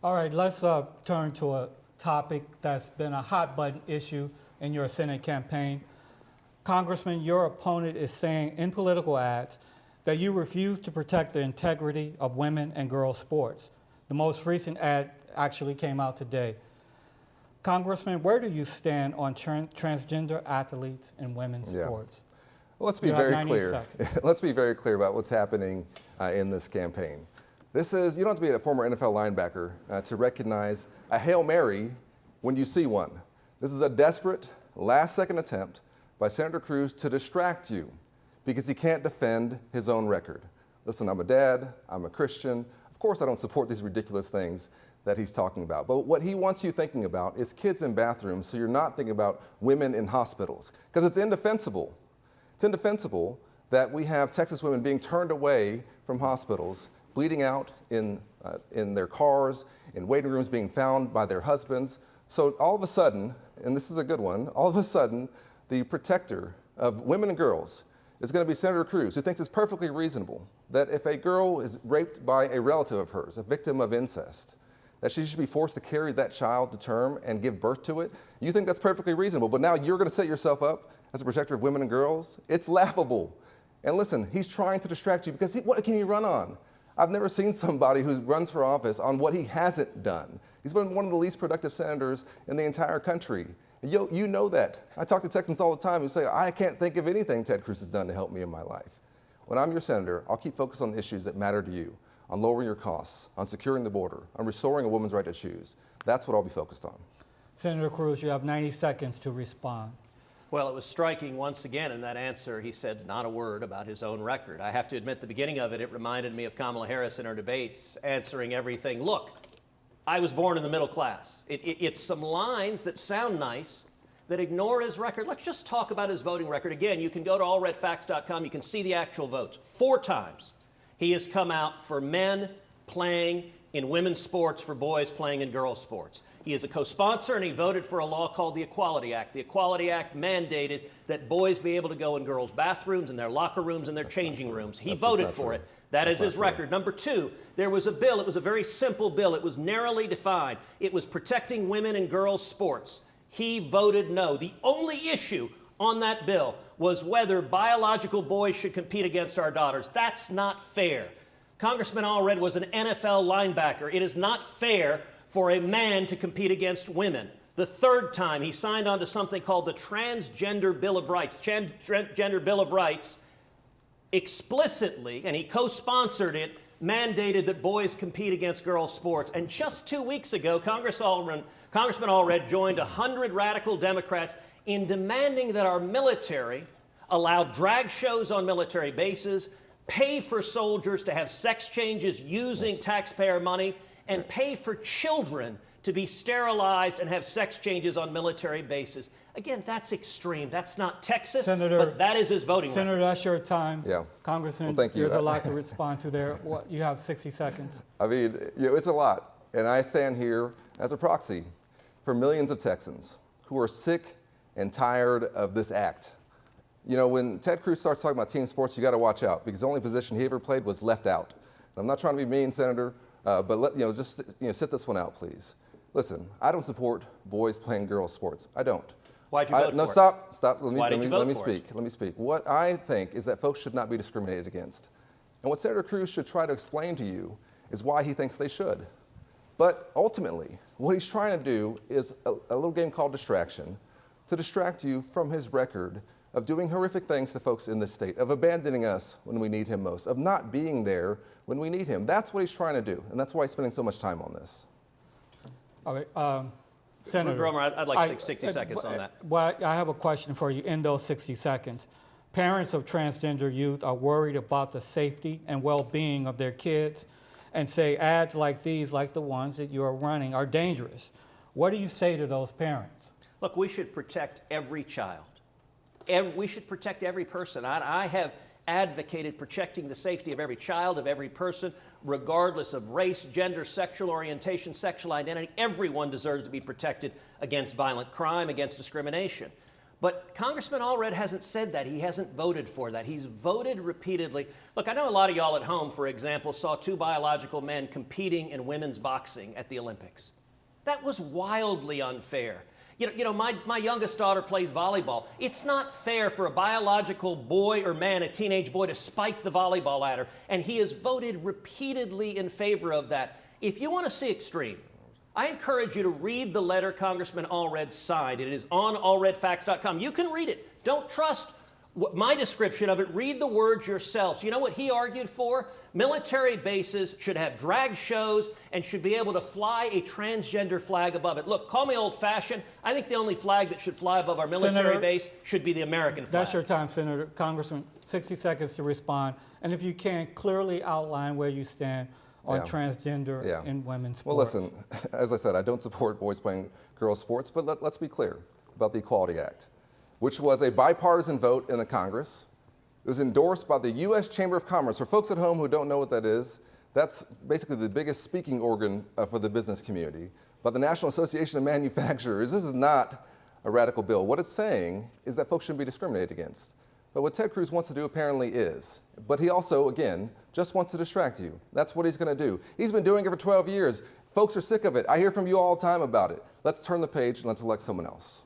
All right, let's turn to a topic that's been a hot button issue in your Senate campaign. Congressman, your opponent is saying in political ads that you refuse to protect the integrity of women and girls sports. The most recent ad actually came out today. Congressman, where do you stand on transgender athletes in women's sports? Well, let's be very clear. Let's be very clear about what's happening in this campaign. This is, you don't have to be a former NFL linebacker to recognize a Hail Mary when you see one. This is a desperate, last-second attempt by Senator Cruz to distract you because he can't defend his own record. Listen, I'm a dad, I'm a Christian. Of course I don't support these ridiculous things that he's talking about. But what he wants you thinking about is kids in bathrooms, so you're not thinking about women in hospitals. Because it's indefensible. It's indefensible that we have Texas women being turned away from hospitals, bleeding out in their cars, in waiting rooms, being found by their husbands. So all of a sudden, and this is a good one, all of a sudden, the protector of women and girls is going to be Senator Cruz, who thinks it's perfectly reasonable that if a girl is raped by a relative of hers, a victim of incest, that she should be forced to carry that child to term and give birth to it. You think that's perfectly reasonable, but now you're going to set yourself up as a protector of women and girls? It's laughable. And listen, he's trying to distract you because what can he run on? I've never seen somebody who runs for office on what he hasn't done. He's been one of the least productive senators in the entire country. You know that. I talk to Texans all the time who say, I can't think of anything Ted Cruz has done to help me in my life. When I'm your senator, I'll keep focused on the issues that matter to you, on lowering your costs, on securing the border, on restoring a woman's right to choose. That's what I'll be focused on. Senator Cruz, you have 90 seconds to respond. Well, it was striking once again in that answer. He said not a word about his own record. I have to admit, the beginning of it, it reminded me of Kamala Harris in her debates answering everything. Look, I was born in the middle class. It's some lines that sound nice that ignore his record. Let's just talk about his voting record. Again, you can go to allredfacts.com. You can see the actual votes. 4 times he has come out for men playing in women's sports, for boys playing in girls' sports. He is a co-sponsor, and he voted for a law called the Equality Act. The Equality Act mandated that boys be able to go in girls' bathrooms, in their locker rooms, and their changing rooms. He voted for it. That is his record. Number 2, there was a bill. It was a very simple bill. It was narrowly defined. It was protecting women and girls' sports. He voted no. The only issue on that bill was whether biological boys should compete against our daughters. That's not fair. Congressman Allred was an NFL linebacker. It is not fair for a man to compete against women. The 3rd time, he signed on to something called the Transgender Bill of Rights. Transgender Bill of Rights explicitly, and he co-sponsored it, mandated that boys compete against girls' sports. And just 2 weeks ago, Congressman Allred joined 100 radical Democrats in demanding that our military allow drag shows on military bases, pay for soldiers to have sex changes using taxpayer money, and pay for children to be sterilized and have sex changes on military bases. Again, that's extreme. That's not Texas, but that is his voting record. Senator, that's your time. Yeah. Congressman, well, thank you. There's a lot to respond to there. You have 60 seconds. I mean, it's a lot. And I stand here as a proxy for millions of Texans who are sick and tired of this act. You know, when Ted Cruz starts talking about team sports, you got to watch out because the only position he ever played was left out. And I'm not trying to be mean, Senator, but just sit this one out, please. Listen, I don't support boys playing girls' sports. I don't. Why'd you vote for it? No, stop. Let me speak. What I think is that folks should not be discriminated against. And what Senator Cruz should try to explain to you is why he thinks they should. But ultimately, what he's trying to do is a little game called distraction, to distract you from his record of doing horrific things to folks in this state, of abandoning us when we need him most, of not being there when we need him. That's what he's trying to do, and that's why he's spending so much time on this. All right, Senator. Romer, I'd like 60 seconds on that. Well, I have a question for you in those 60 seconds. Parents of transgender youth are worried about the safety and well-being of their kids and say ads like these, like the ones that you are running, are dangerous. What do you say to those parents? Look, we should protect every child. We should protect every person. I have advocated protecting the safety of every child, of every person, regardless of race, gender, sexual orientation, sexual identity. Everyone deserves to be protected against violent crime, against discrimination. But Congressman Allred hasn't said that. He hasn't voted for that. He's voted repeatedly. Look, I know a lot of y'all at home, for example, saw two biological men competing in women's boxing at the Olympics. That was wildly unfair. My youngest daughter plays volleyball. It's not fair for a biological boy or man, a teenage boy, to spike the volleyball ladder. And he has voted repeatedly in favor of that. If you want to see extreme, I encourage you to read the letter Congressman Allred signed. It is on allredfacts.com. You can read it. Don't trust my description of it. Read the words yourselves. You know what he argued for? Military bases should have drag shows and should be able to fly a transgender flag above it. Look, call me old-fashioned. I think the only flag that should fly above our military base should be the American flag. That's your time, Senator. Congressman, 60 seconds to respond. And if you can, clearly outline where you stand on transgender in women's sports. Well, listen, as I said, I don't support boys playing girls' sports, but let's be clear about the Equality Act, which was a bipartisan vote in the Congress. It was endorsed by the U.S. Chamber of Commerce. For folks at home who don't know what that is, that's basically the biggest speaking organ for the business community. By the National Association of Manufacturers. This is not a radical bill. What it's saying is that folks shouldn't be discriminated against. But what Ted Cruz wants to do apparently is. But he also, again, just wants to distract you. That's what he's going to do. He's been doing it for 12 years. Folks are sick of it. I hear from you all the time about it. Let's turn the page and let's elect someone else.